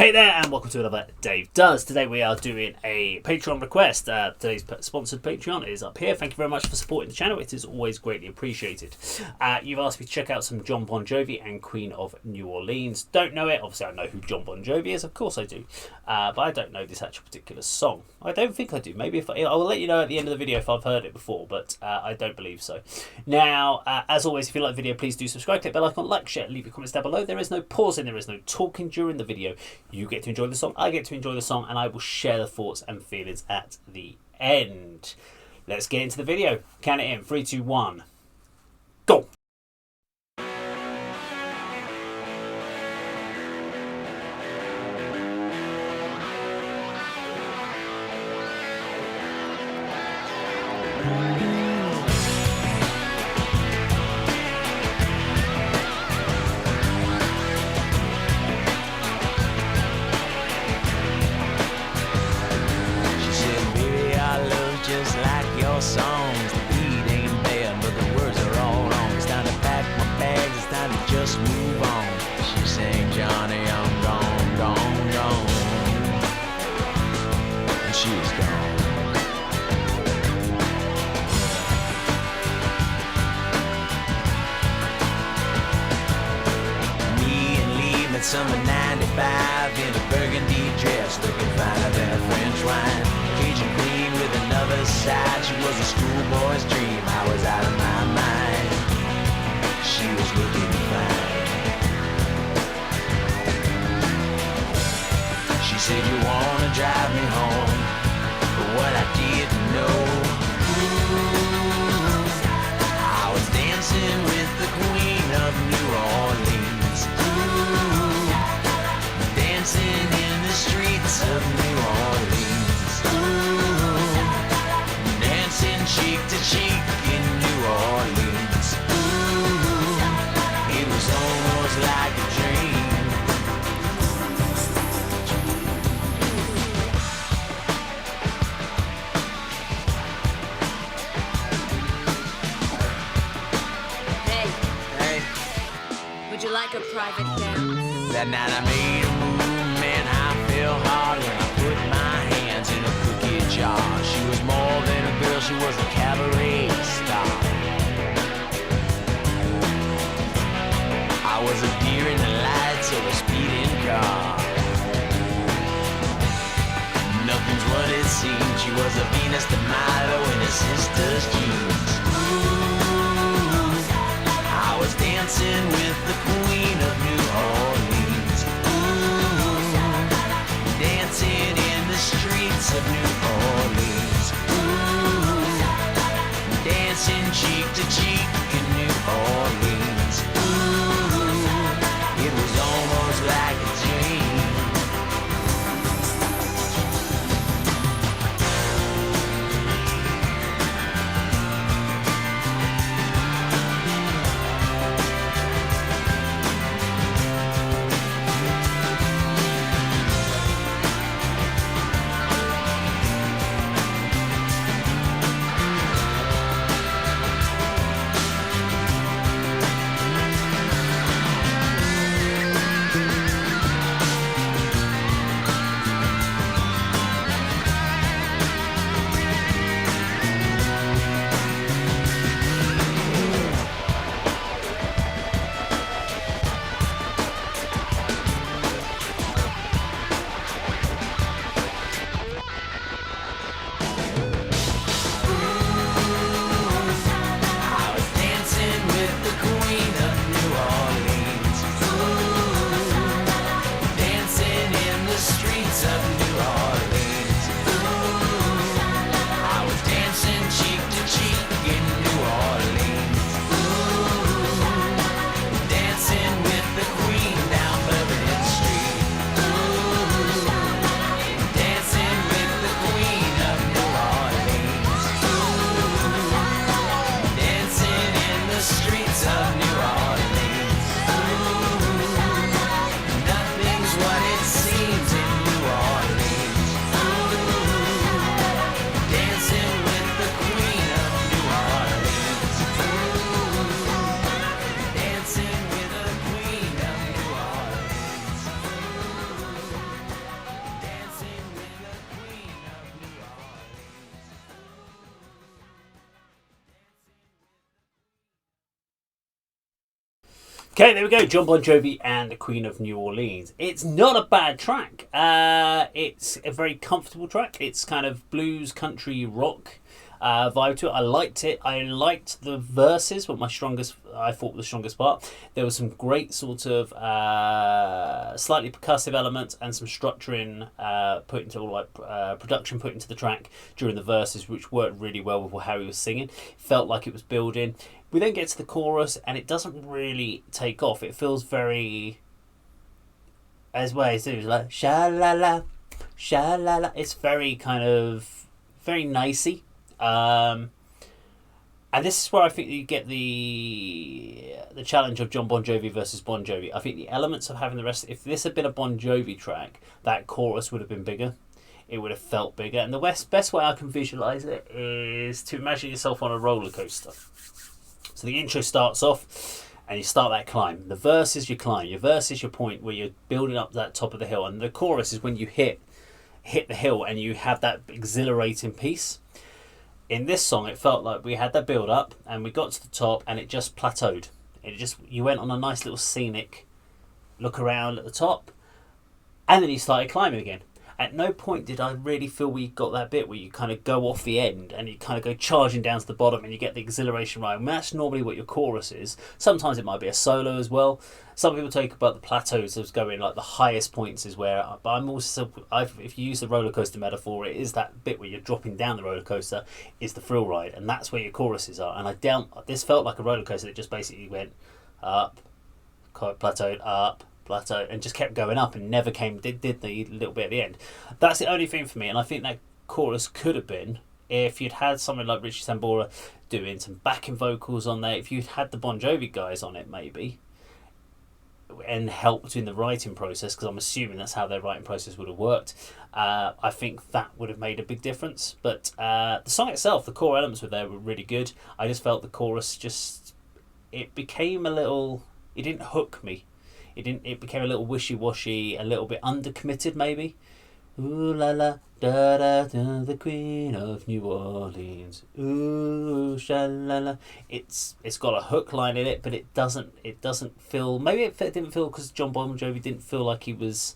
Hey there, and welcome to another Dave Does. Today we are doing a Patreon request. Today's sponsored Patreon is up here. Thank you very much for supporting the channel. It is always greatly appreciated. You've asked me to check out some Jon Bon Jovi and Queen of New Orleans. Don't know it. Obviously, I know who Jon Bon Jovi is. Of course I do. But I don't know this actual particular song. I don't think I do. Maybe if I will let you know at the end of the video if I've heard it before, but I don't believe so. Now, as always, if you like the video, please do subscribe, click the bell icon, like, share, leave your comments down below. There is no pausing. There is no talking during the video. You get to enjoy the song, I get to enjoy the song, and I will share the thoughts and feelings at the end. Let's get into the video. Count it in. 3, 2, 1. Go! Just like your songs, the beat ain't bad, but the words are all wrong. It's time to pack my bags, it's time to just move on. She sang, Johnny, I'm gone, gone, gone. And she was gone. Me and Lee met summer '95 in a burgundy dress, looking finer than a French wine. Cajun queen with another side, she was a schoolboy's dream. I was out of my mind, she was looking fine. She said, you wanna drive me home, but what I didn't know, I was dancing with the Queen of New Orleans, dancing in the streets of New Orleans, dancing cheek to cheek in New Orleans. It was almost like a dream. Hey, Would you like a private dance? that night I made a move, man, I fell hard when I put my hands in a cookie jar. She was more than a girl, she was a cabaret star. I was a deer in the lights of a speeding car. Nothing's what it seemed, she was a Venus de Milo in her sister's jeans. I was dancing with the Queen of New Orleans, dancing in the streets of New Orleans, dancing cheek to cheek in New Orleans. It was almost like a dream. Okay, there we go. John Bon Jovi and the Queen of New Orleans. It's not a bad track. It's a very comfortable track. It's kind of blues, country, rock vibe to it. I liked it. I liked the verses, but I thought the strongest part. There was some great sort of slightly percussive elements and some structuring put into production put into the track during the verses, which worked really well with how he was singing. Felt like it was building. We then get to the chorus and it doesn't really take off. It feels very, as well as it was like sha-la-la, sha-la-la. It's very kind of, very nicey. And this is where I think you get the challenge of John Bon Jovi versus Bon Jovi. I think the elements of having the rest, if this had been a Bon Jovi track, that chorus would have been bigger. It would have felt bigger. And the best way I can visualise it is to imagine yourself on a roller coaster. So the intro starts off and you start that climb. The verse is your climb. Your verse is your point where you're building up that top of the hill. And the chorus is when you hit the hill and you have that exhilarating piece. In this song, it felt like we had that build up and we got to the top and it just plateaued. You went on a nice little scenic look around at the top and then you started climbing again. At no point did I really feel we got that bit where you kind of go off the end and you kind of go charging down to the bottom and you get the exhilaration right. And that's normally what your chorus is. Sometimes it might be a solo as well. Some people talk about the plateaus as going like the highest points is where. But I'm also, if you use the roller coaster metaphor, it is that bit where you're dropping down the roller coaster is the thrill ride, and that's where your choruses are. And this felt like a roller coaster that just basically went up, plateaued, up, plateau, and just kept going up and never did the little bit at the end. That's the only thing for me, and I think that chorus could have been if you'd had someone like Richie Sambora doing some backing vocals on there, if you'd had the Bon Jovi guys on it maybe and helped in the writing process, because I'm assuming that's how their writing process would have worked. I think that would have made a big difference. But the song itself, the core elements were really good. I just felt the chorus it became a little, it didn't hook me. It became a little wishy-washy, a little bit undercommitted maybe. Ooh la la, da da da, the Queen of New Orleans. Ooh sha la la. It's got a hook line in it, but it doesn't feel. Maybe it didn't feel because John Bon Jovi didn't feel like he was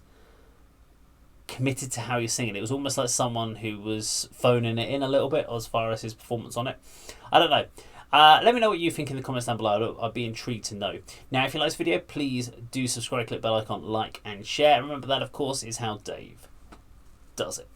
committed to how he's singing. It was almost like someone who was phoning it in a little bit as far as his performance on it. I don't know. Let me know what you think in the comments down below. I'd be intrigued to know. Now, if you like this video, please do subscribe, click bell icon, like and share. Remember that, of course, is how Dave does it.